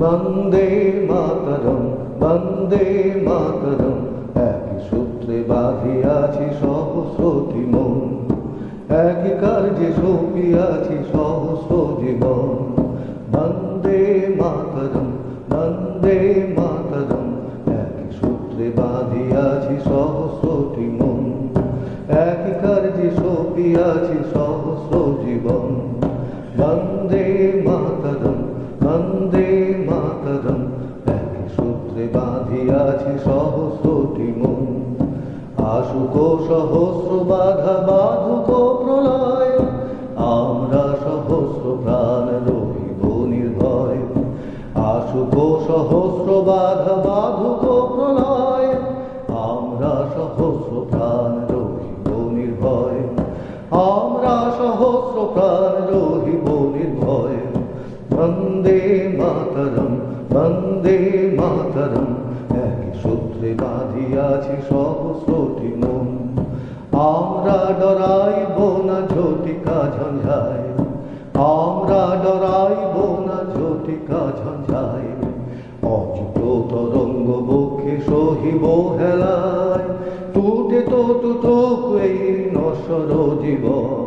বন্দে মাতরম বন্দে মাতরম। একই সূত্রে বাঁধিয়াছি সহস্রটি মন, একই কার্যে সপিয়াছি সহস্র জীবন। বন্দে মাতরম বন্দে মাতরম। একই সূত্রে বাঁধিয়াছি সহস্রটি মন, একই কার্যে সপিয়াছি সহস্র জীবন। বন্দে মাতরম বন্দে মাতরম। একই সূত্রে বাঁধিয়াছি সহস্রটি মন। আসুক সহস্র বাধা বাধুক প্রলয়, আমরা সহস্র প্রাণ রহিব নির্ভয়। আসুক সহস্র বাধা বাধুক প্রলয়, আমরা সহস্র প্রাণ রহিব নির্ভয়। আমরা সহস্র প্রাণ রহিব নির্ভয়। বন্দে মাতরম বন্দে মাতরম। একই সূত্রে বাঁধিয়াছি সহস্রটি মন, আমরা ডরাইব না ঝটিকা ঝঞ্ঝায়, আমরা ডরাইব না ঝটিকা ঝঞ্ঝায়। অচিত তরঙ্গ বক্ষে সহিব হেলায়, টুটে তো টুটুক এই নশ্বর জীবন,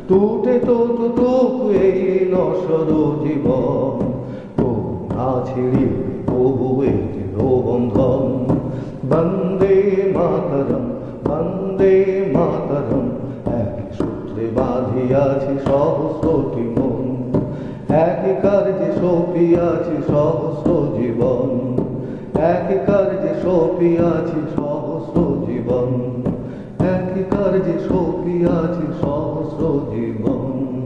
টুটে তো টুটুক এই নশ্বর জীবন। না ছিড়িবে কবু এই বন্ধন। বন্দে মাতরম বন্দে মাতরম। একই সূত্রে বাঁধিয়াছি সহস্রটি মন, একই কার্যে সপিয়াছি সহস্র জীবন। একই কার্যে সপিয়াছি সহস্র জীবন, একই কার্যে সপিয়াছি সহস্র জীবন।